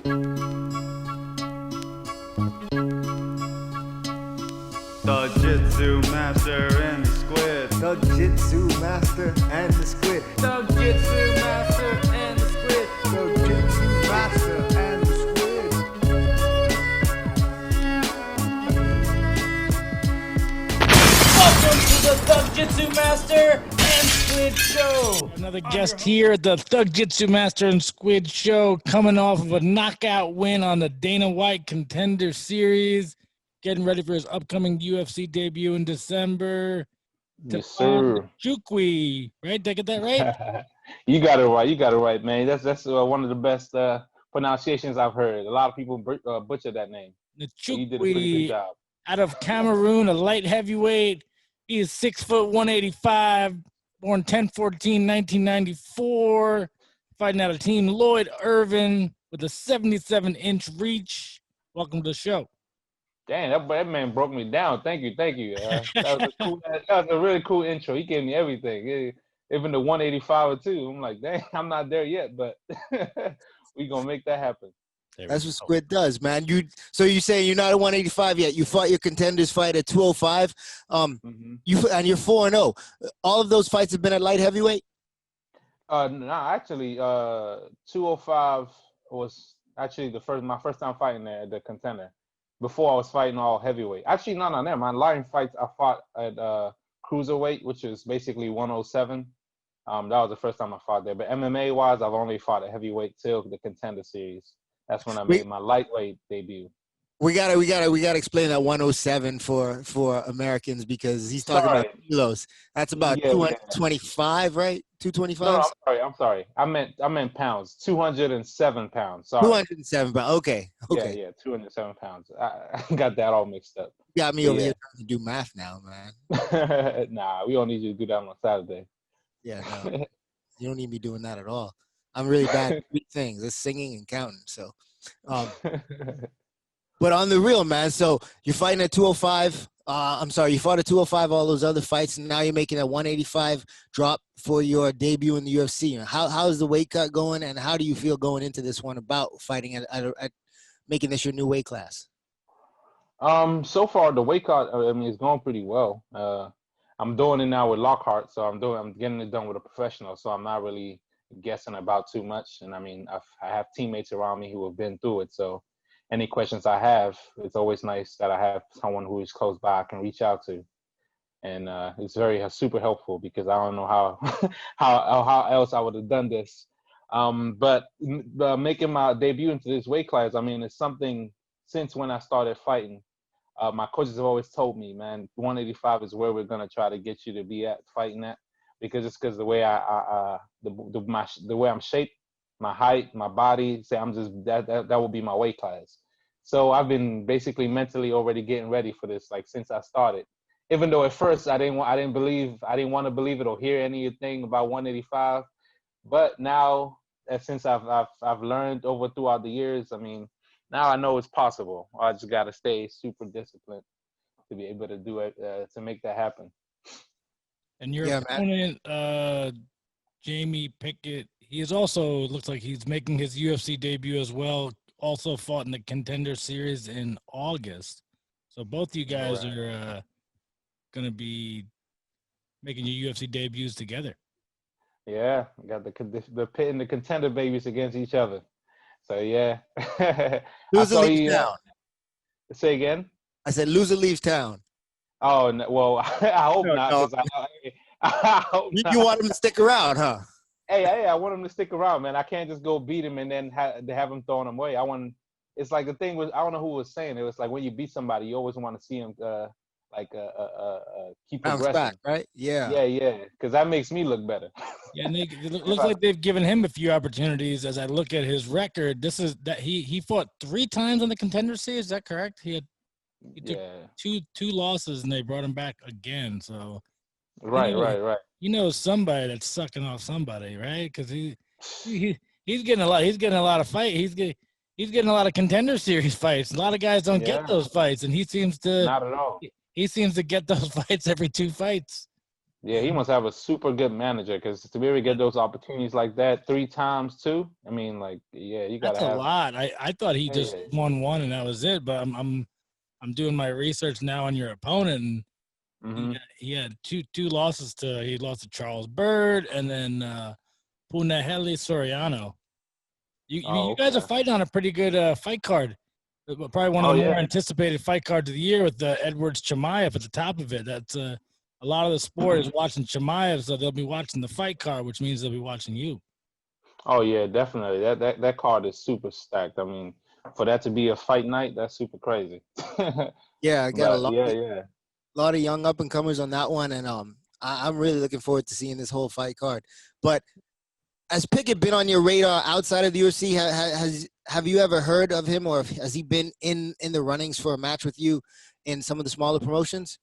The Jitsu Master and the Squid. The Jitsu Master and the Squid. The Jitsu Master and the Squid. The Jitsu Master and the Squid. Welcome to the Thug Jitsu Master and Squid Show. Another guest here at the Thug Jitsu Master and Squid Show, coming off of a knockout win on the Dana White Contender Series, getting ready for his upcoming UFC debut in December. Yes, Tafon sir. Nchukwi, right? Did I get that right? You got it right. You got it right, man. That's one of the best pronunciations I've heard. A lot of people butcher that name. So you did a pretty good Nchukwi, job. out of Cameroon, a light heavyweight. He is 6 foot 185, born 10/14/1994, fighting out of Team Lloyd Irvin with a 77-inch reach. Welcome to the show. Dang, that man broke me down. Thank you. That was a really cool intro. He gave me everything. Even the 185 or 2. I'm like, dang, I'm not there yet, but we gonna make that happen. That's what Squid does, man. So you say you're not at 185 yet. You fought your contenders fight at 205. And you're 4-0. All of those fights have been at light heavyweight? No, actually, 205 was actually my first time fighting there, the contender. Before I was fighting all heavyweight. Actually, no, never mind. Lion fights I fought at cruiserweight, which is basically 107. That was the first time I fought there. But MMA wise, I've only fought at heavyweight till the contender series. That's when I made my lightweight debut. We gotta explain that 107 for Americans, because he's talking about kilos. That's about 225, right? 225. No, I'm sorry. I meant pounds. 207 pounds. Sorry. 207 pounds. Okay. Yeah, 207 pounds. I got that all mixed up. Got me over here trying to do math now, man. Nah, we don't need you to do that on Saturday. Yeah, no. You don't need me doing that at all. I'm really bad at 3 things: it's singing and counting. So, but on the real, man. So you're fighting at 205. You fought at 205 all those other fights, and now you're making a 185 drop for your debut in the UFC. How's the weight cut going, and how do you feel going into this one about fighting at making this your new weight class? So far the weight cut, it's going pretty well. I'm doing it now with Lockhart, so I'm getting it done with a professional, so I'm not really guessing about too much. And I have teammates around me who have been through it, so any questions I have, it's always nice that I have someone who is close by I can reach out to. And it's very super helpful, because I don't know how how else I would have done this. But making my debut into this weight class, it's something since when I started fighting. My coaches have always told me, man, 185 is where we're gonna try to get you to be at fighting at, because the way the way I'm shaped, my height, my body, say I'm just that will be my weight class. So I've been basically mentally already getting ready for this, like since I started. Even though at first I didn't want to believe it or hear anything about 185, but now since I've learned throughout the years, now I know it's possible. I just gotta stay super disciplined to be able to do it, to make that happen. And your opponent, Jamie Pickett, he is also looks like he's making his UFC debut as well. Also fought in the Contender Series in August. So both you guys are going to be making your UFC debuts together. Yeah, got the pit and the contender babies against each other. So yeah. Loser leaves town. Say again? I said loser leaves town. Oh no, well, I hope not. No. I hope you want him to stick around, huh? Hey, I want him to stick around, man. I can't just go beat him and then have him throwing him away. It's like the thing was, I don't know who was saying it. It was like when you beat somebody, you always want to see him keep progressing. Back, right? Yeah. Yeah, because that makes me look better. Yeah, and it looks like they've given him a few opportunities. As I look at his record, he fought 3 times on the Contender Series. Is that correct? He took two losses, and they brought him back again. So right. You know somebody that's sucking off somebody, right? Because he's getting a lot. He's getting a lot of fight. He's getting a lot of Contender Series fights. A lot of guys don't get those fights, and he seems to not at all. He seems to get those fights every 2 fights. Yeah, he must have a super good manager because to be able to get those opportunities like that 3 times too. I mean, like, yeah, you gotta That's a have. lot. I thought he just Yeah. won one and that was it. But I'm doing my research now on your opponent, and Mm-hmm. he had two losses to he lost to Charles Bird and then Punahele Soriano. Oh, You guys are okay. fighting on a pretty good fight card. Probably one of Oh the more yeah. anticipated fight cards of the year with Edwards Chimaev at the top of it. That's a lot of the sport is watching Chimaev, so they'll be watching the fight card, which means they'll be watching you. Oh yeah, definitely. That card is super stacked. I mean, for that to be a fight night, that's super crazy. Yeah, I got But yeah, yeah. lot of young up and comers on that one, and I'm really looking forward to seeing this whole fight card. But has Pickett been on your radar outside of the UFC? Have you ever heard of him, or has he been in the runnings for a match with you in some of the smaller promotions?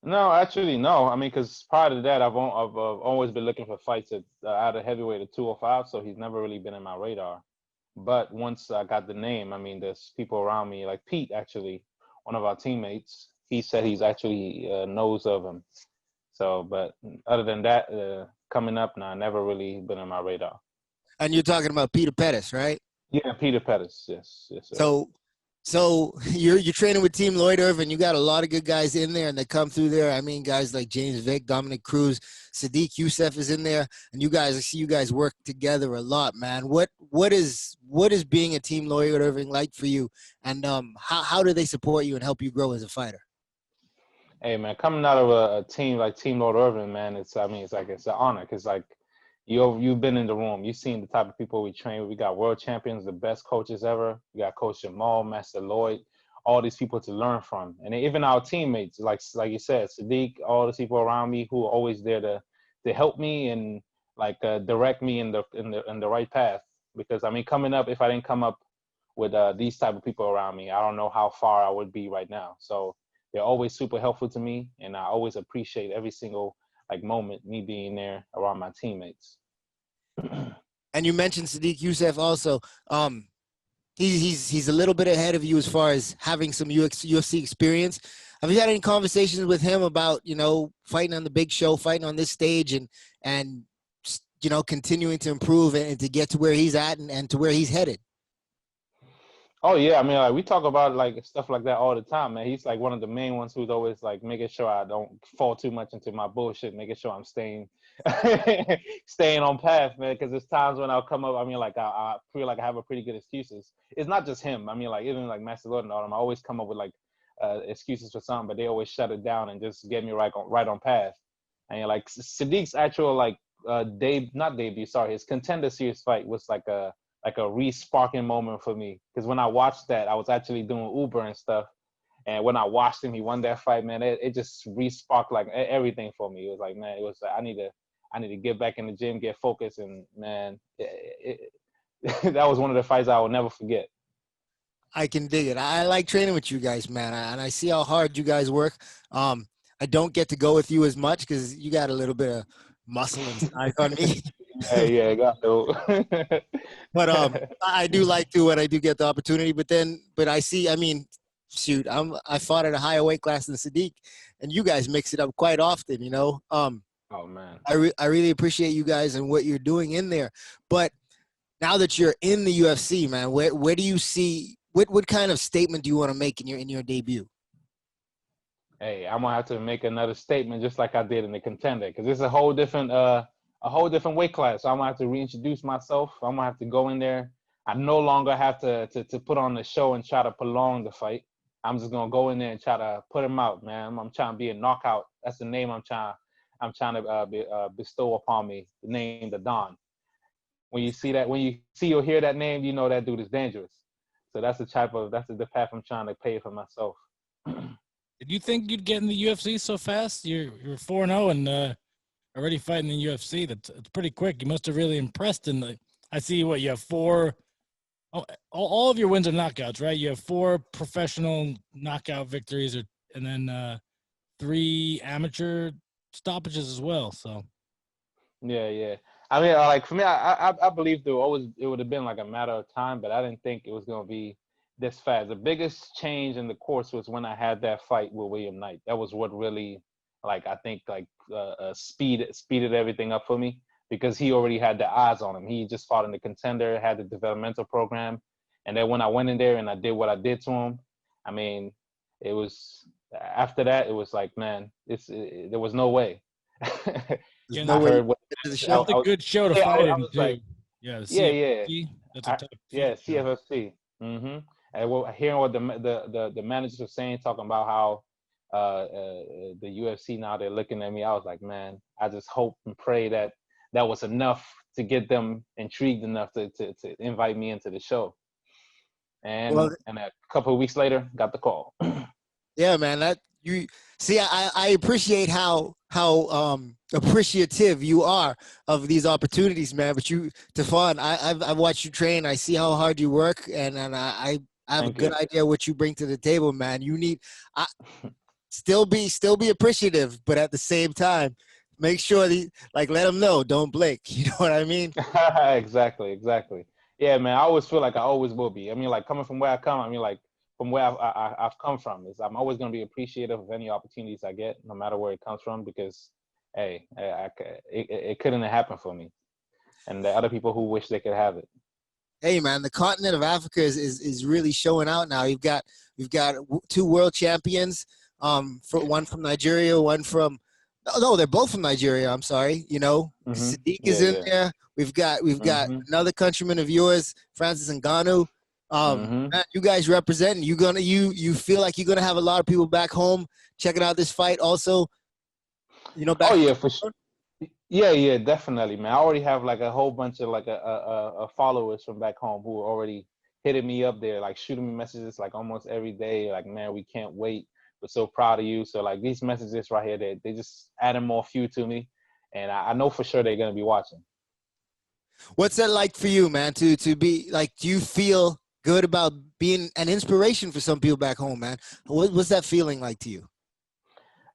No, actually, no. I mean, because prior to that, I've always been looking for fights at out of heavyweight at 205, so he's never really been in my radar. But once I got the name, I mean, there's people around me, like Pete, actually, one of our teammates. He said he's actually knows of him. So, but other than that, coming up now, never really been on my radar. And you're talking about Peter Pettis, right? Yeah, Peter Pettis. Yes, yes, sir. So you're training with Team Lloyd Irvin. You got a lot of good guys in there, and they come through there. I mean, guys like James Vick, Dominic Cruz, Sadiq Youssef is in there, and I see you guys work together a lot, man. What is being a Team Lloyd Irvin like for you, and how do they support you and help you grow as a fighter? Hey man, coming out of a team like Team Lord Irvin, man, it's an honor because like you've been in the room, you've seen the type of people we train with. We got world champions, the best coaches ever. We got Coach Jamal, Master Lloyd, all these people to learn from, and even our teammates, like you said, Sadiq, all the people around me who are always there to help me and like direct me in the right path. Because I mean, coming up, if I didn't come up with these type of people around me, I don't know how far I would be right now. So they're always super helpful to me, and I always appreciate every single like moment me being there around my teammates. And you mentioned Sadiq Youssef also. He's a little bit ahead of you as far as having some UFC experience. Have you had any conversations with him about fighting on the big show, fighting on this stage, and continuing to improve and to get to where he's at and to where he's headed? Oh yeah, I mean, like we talk about like stuff like that all the time, man. He's like one of the main ones who's always like making sure I don't fall too much into my bullshit, making sure I'm staying staying on path, man. Because there's times when I'll come up, I mean, like I feel like I have a pretty good excuses. It's not just him. I mean, like even like Master Lord and all them, I always come up with like excuses for something, but they always shut it down and just get me right on path. And like Sadiq's actual like his Contender Series fight was like a re-sparking moment for me, because when I watched that, I was actually doing Uber and stuff, and when I watched him, he won that fight, man. It just re-sparked like everything for me. It was like, man, it was like, I need to get back in the gym, get focused, and man, that was one of the fights I will never forget. I can dig it. I like training with you guys, man, and I see how hard you guys work. I don't get to go with you as much because you got a little bit of muscle and size on me. Yeah, got to. But I do like to when I do get the opportunity. But I see. I mean, shoot, I fought at a higher weight class than Sadiq, and you guys mix it up quite often. Oh man, I really appreciate you guys and what you're doing in there. But now that you're in the UFC, man, where do you see what kind of statement do you want to make in your debut? Hey, I'm gonna have to make another statement just like I did in the Contender, because it's a whole different weight class. So I'm gonna have to reintroduce myself. I'm gonna have to go in there. I no longer have to put on the show and try to prolong the fight. I'm just gonna go in there and try to put him out, man. I'm trying to be a knockout. That's the name I'm trying to bestow upon me. The name, the Don. When you see or hear that name, you know that dude is dangerous. So that's the path I'm trying to pay for myself. Did you think you'd get in the UFC so fast? You're 4-0 and already fighting in the UFC. It's pretty quick. You must have really impressed I see what you have 4. All of your wins are knockouts, right? You have 4 professional knockout victories, and then 3 amateur stoppages as well. So. Yeah. I mean, like for me, I believe it would have been like a matter of time, but I didn't think it was gonna be this fast. The biggest change in the course was when I had that fight with William Knight. That was what really like I think like speeded everything up for me because he already had the eyes on him. He just fought in the Contender, had the developmental program, and then when I went in there and I did what I did to him, I mean, it was after that it was like, man, there was no way. There's Yeah, no I way heard what to the show. That's a good show to yeah, fight I in was too. like, Yeah, yeah, yeah. CFFC, that's a tough Yeah, show. CFFC. Mm-hmm. And hearing what the managers were saying, talking about how the UFC now they're looking at me, I was like, man, I just hope and pray that that was enough to get them intrigued enough to invite me into the show. And a couple of weeks later, got the call. Yeah, man. That you see, I appreciate how appreciative you are of these opportunities, man. But you, Tafon, I've watched you train. I see how hard you work, and I have Thank a good you. idea what you bring to the table, man. You need still be appreciative, but at the same time, make sure let them know, don't blink. You know what I mean? Exactly. Yeah, man. I always feel like I always will be. I mean, like coming from where I come. I mean, like from where I've come from is I'm always going to be appreciative of any opportunities I get, no matter where it comes from, because hey, it couldn't have happened for me, and the other people who wish they could have it. Hey, man, the continent of Africa is really showing out now. We've got 2 world champions, for one from Nigeria, one from no, they're both from Nigeria. I'm sorry, Sadiq is in there. We've got another countryman of yours, Francis Ngannou. Man, you guys representing. You feel like you're gonna have a lot of people back home checking out this fight. Also, back. Oh yeah, for sure. Yeah, definitely, man. I already have like a whole bunch of like a followers from back home who are already hitting me up there, like shooting me messages like almost every day. Like, man, we can't wait. We're so proud of you. So like these messages right here, they just adding more fuel to me, and I know for sure they're gonna be watching. What's that like for you, man? To be like, do you feel good about being an inspiration for some people back home, man? What's that feeling like to you?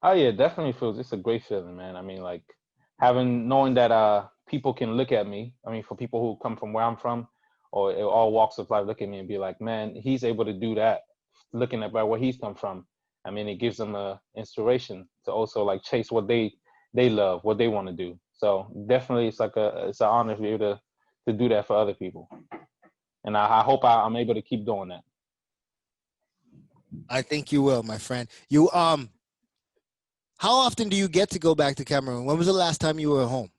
Oh yeah, definitely feels. It's a great feeling, man. I mean, like knowing that people can look at me. I mean, for people who come from where I'm from, or all walks of life, look at me and be like, man, he's able to do that. Looking at where he's come from, I mean, it gives them a inspiration to also like chase what they love, what they want to do. So definitely, it's an honor to be able to do that for other people, and I hope I'm able to keep doing that. I think you will, my friend. You how often do you get to go back to Cameroon? When was the last time you were home?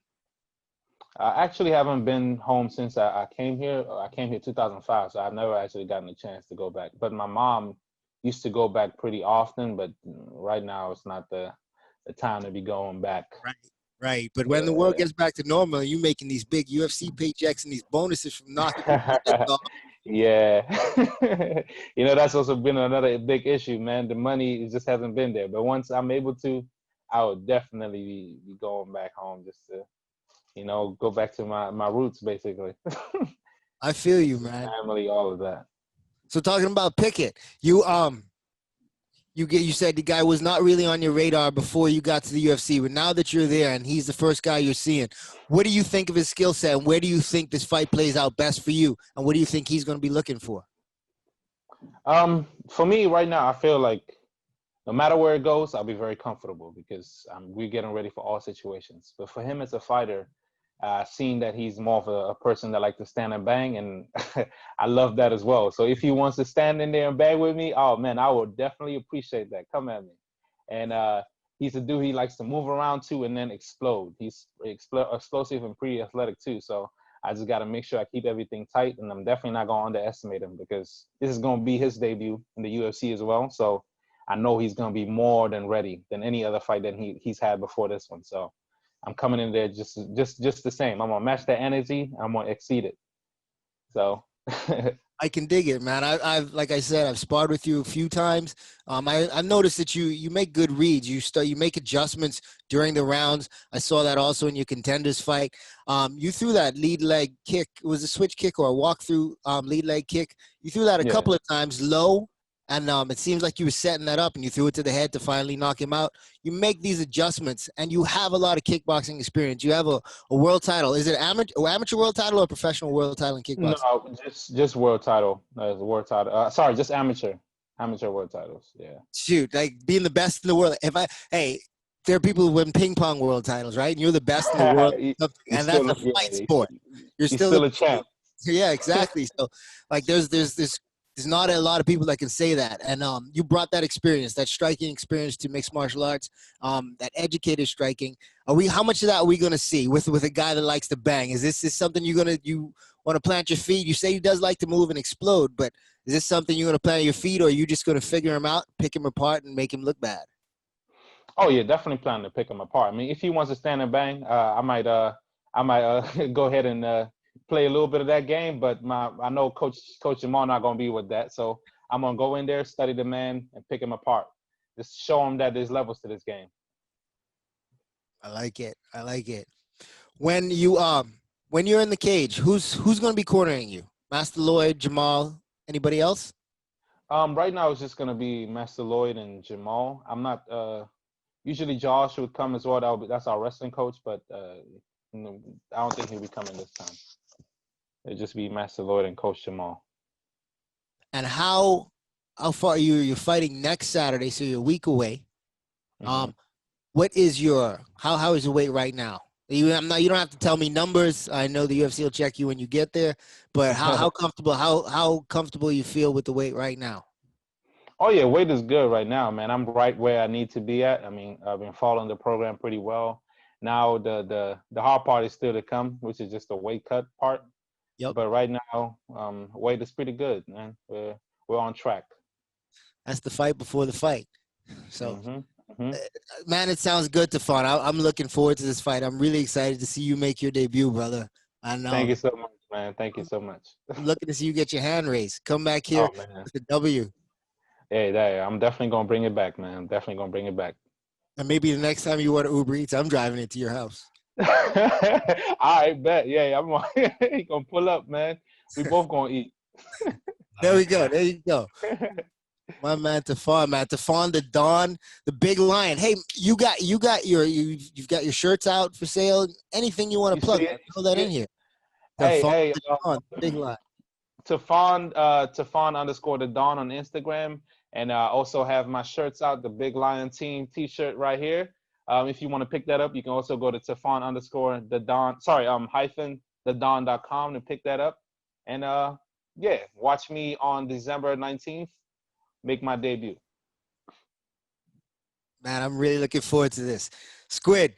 I actually haven't been home since I came here. I came here 2005, so I've never actually gotten a chance to go back. But my mom used to go back pretty often, but right now it's not the time to be going back. Right. But when the world gets back to normal, you making these big UFC paychecks and these bonuses from knocking people off. Yeah. That's also been another big issue, man. The money just hasn't been there. But once I'm able to, I would definitely be going back home just to, go back to my roots, basically. I feel you, man. Family, all of that. So talking about Pickett, you said the guy was not really on your radar before you got to the UFC, but now that you're there and he's the first guy you're seeing, what do you think of his skill set, and where do you think this fight plays out best for you, and what do you think he's going to be looking for? For me right now, I feel like no matter where it goes, I'll be very comfortable because we're getting ready for all situations. But for him as a fighter, seeing that he's more of a person that likes to stand and bang, and I love that as well. So if he wants to stand in there and bang with me, oh man, I would definitely appreciate that. Come at me. And he's a dude, he likes to move around too and then explode. He's explosive and pretty athletic too. So I just got to make sure I keep everything tight, and I'm definitely not going to underestimate him because this is going to be his debut in the UFC as well. So I know he's going to be more than ready than any other fight that he's had before this one. So I'm coming in there just the same. I'm gonna match that energy. I'm gonna exceed it. So I can dig it, man. I've like I said, I've sparred with you a few times. I've noticed that you make good reads. You make adjustments during the rounds. I saw that also in your contenders fight. You threw that lead leg kick. It was a switch kick or a walk through lead leg kick. You threw that a couple of times low. And it seems like you were setting that up and you threw it to the head to finally knock him out. You make these adjustments and you have a lot of kickboxing experience. You have a world title. Is it amateur world title or professional world title in kickboxing? No, just world title. World title. Sorry, just amateur world titles. Yeah. Shoot, like being the best in the world. there are people who win ping pong world titles, right? And you're the best in the world, and that's a fight sport. You're still a champ. Yeah, exactly. So, like, there's not a lot of people that can say that, and you brought that experience, that striking experience to mixed martial arts, that educated striking. How much of that are we gonna see with a guy that likes to bang? Is this something you want to plant your feet? You say he does like to move and explode, but is this something you're gonna plant your feet, or are you just gonna figure him out, pick him apart, and make him look bad? Oh yeah, definitely planning to pick him apart. I mean, if he wants to stand and bang, I might go ahead and play a little bit of that game. But I know Coach Jamal not gonna be with that, so I'm gonna go in there, study the man, and pick him apart. Just show him that there's levels to this game. I like it. When you're in the cage, who's gonna be cornering you? Master Lloyd, Jamal, anybody else? Right now it's just gonna be Master Lloyd and Jamal. I'm not. Usually Josh would come as well. That's our wrestling coach, but I don't think he'll be coming this time. It'll just be Master Lloyd and Coach Jamal. And how far you're fighting next Saturday, so you're a week away. Mm-hmm. What is how is your weight right now? You don't have to tell me numbers. I know the UFC will check you when you get there, but how comfortable you feel with the weight right now? Oh yeah, weight is good right now, man. I'm right where I need to be at. I mean, I've been following the program pretty well. Now the hard part is still to come, which is just the weight cut part. Yep. But right now, weight is pretty good, man. We're on track. That's the fight before the fight. So, Mm-hmm. Man, it sounds good, Tafon. I'm looking forward to this fight. I'm really excited to see you make your debut, brother. I know. Thank you so much, man. Thank you so much. I'm looking to see you get your hand raised. Come back here with a W. Hey, I'm definitely gonna bring it back, man. I'm definitely gonna bring it back. And maybe the next time you order Uber Eats, I'm driving it to your house. I bet. Yeah, I'm gonna pull up, man. We both gonna eat. There we go. There you go. My man Tafon the Don, the big lion. Hey, you've got your shirts out for sale. Anything you want to plug? Throw that in here. Hey, Don, big lion. Tafon _ the Don on Instagram, and I also have my shirts out, the Big Lion Team T-shirt right here. If you want to pick that up, you can also go to Tafon _ the Don. Hyphen thedon.com to pick that up. And watch me on December 19th. Make my debut. Man, I'm really looking forward to this. Squid,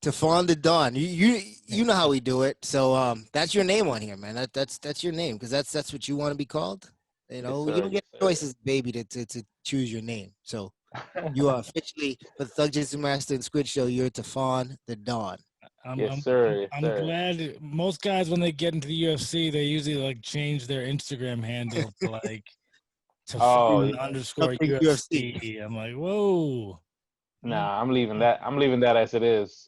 Tafon the Don. You know how we do it. So that's your name on here, man. That's your name, because that's what you want to be called. You know, yes, you don't get choices, baby, to choose your name. So you are officially for the Thug Jitsu Master and Squid Show. You're Tafon the Don. Yes, sir. I'm glad most guys, when they get into the UFC, they usually like change their Instagram handle to like Tafon _ UFC. I'm like, whoa. Nah, I'm leaving that. I'm leaving that as it is.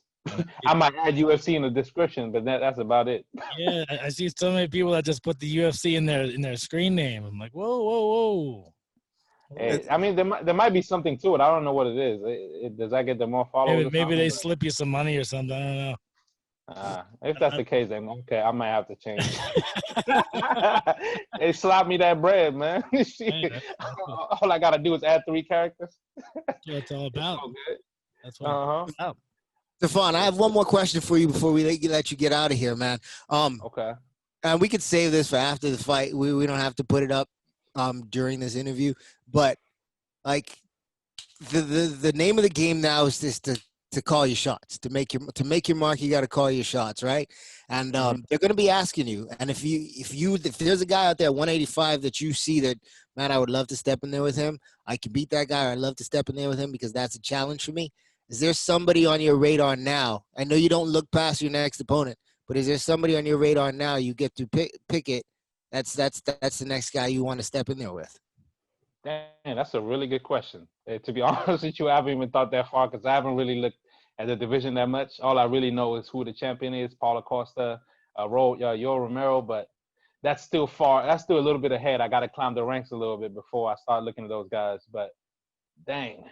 I might add UFC in the description, but that's about it. Yeah, I see so many people that just put the UFC in their screen name. I'm like, whoa. Hey, I mean, there might be something to it. I don't know what it is. Does that get them more followers? Maybe they slip you some money or something. I don't know. If that's the case, then okay, I might have to change. They slap me that bread, man. All I gotta do is add 3 characters. That's what it's all about. That's what it's about. Tafon, I have one more question for you before we let you get out of here, man. Okay. And we could save this for after the fight. We don't have to put it up during this interview. But like the name of the game now is just to call your shots. To make your mark, you got to call your shots, right? And they're going to be asking you. And if there's a guy out there 185 that you see that, man, I would love to step in there with him. I can beat that guy, or I'd love to step in there with him because that's a challenge for me. Is there somebody on your radar now? I know you don't look past your next opponent, but is there somebody on your radar now you get to Pickett? That's the next guy you want to step in there with. Dang, that's a really good question. To be honest with you, I haven't even thought that far because I haven't really looked at the division that much. All I really know is who the champion is, Paulo Costa, Yoel Romero, but that's still far. That's still a little bit ahead. I got to climb the ranks a little bit before I start looking at those guys. But dang,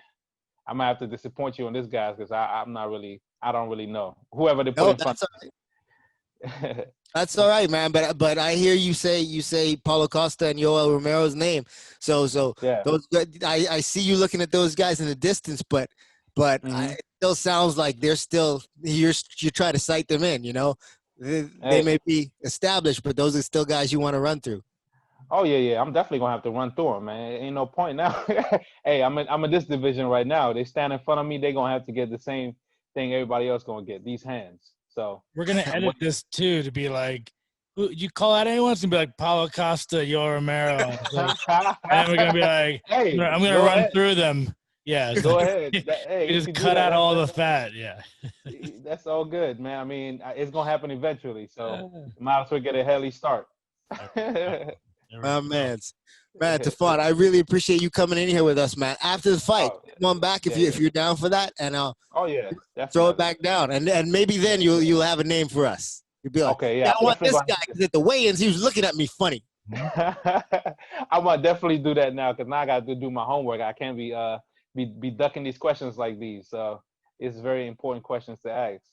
I might have to disappoint you on this guy because I don't really know. Whoever they put in front of me. That's all right, man. But I hear you say Paulo Costa and Yoel Romero's name. So yeah. Those I see you looking at those guys in the distance, but but Mhm. it still sounds like they're still you try to cite them in. You know, they may be established, but those are still guys you want to run through. Oh yeah. I'm definitely gonna have to run through them, man. Ain't no point now. Hey, I'm in this division right now. They stand in front of me. They're gonna have to get the same thing everybody else gonna get. These hands. So We're gonna edit this too to be like, you call out anyone? It's gonna be like Paulo Costa, Yo Romero, and then we're gonna be like, hey, I'm gonna go run ahead. through them. Yeah, it's Go like, ahead. Hey, you you just can do cut that. out all the fat. Yeah. That's all good, man. I mean, it's gonna happen eventually. So might as well get a heli start. Man, Tafon, I really appreciate you coming in here with us, man. After the fight, come on back if you're down for that, and I'll definitely. throw it back down, and maybe then you'll have a name for us. You'll be like, okay, I want this guy because at the weigh-ins he was looking at me funny. I might definitely do that now because now I got to do my homework. I can't be ducking these questions like these. So it's very important questions to ask.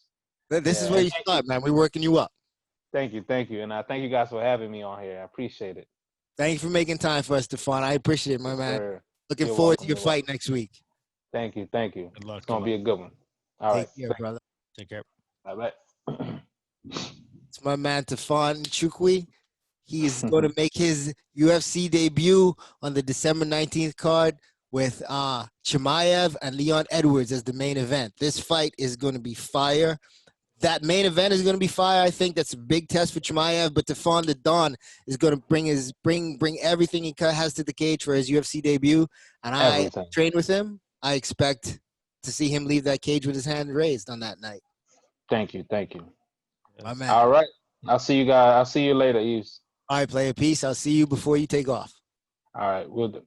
This is where you start, man. We're working you up. Thank you, and thank you guys for having me on here. I appreciate it. Thank you for making time for us, Tafon. I appreciate it, my man. Sure. Looking You're forward welcome. to your fight next week. Thank you. Good luck. It's gonna be a good one. All right. Take care, brother. Take care. All right. It's my man Tafon Nchukwi. He is going to make his UFC debut on the December 19th card with Chimaev and Leon Edwards as the main event. This fight is going to be fire. That main event is going to be fire. I think that's a big test for Chimaev, but Tafon the Don is going to bring everything he has to the cage for his UFC debut. And I train with him. I expect to see him leave that cage with his hand raised on that night. Thank you. My man. All right. I'll see you guys. I'll see you later, Yves. All right, player. Peace. I'll see you before you take off. All right. We'll do.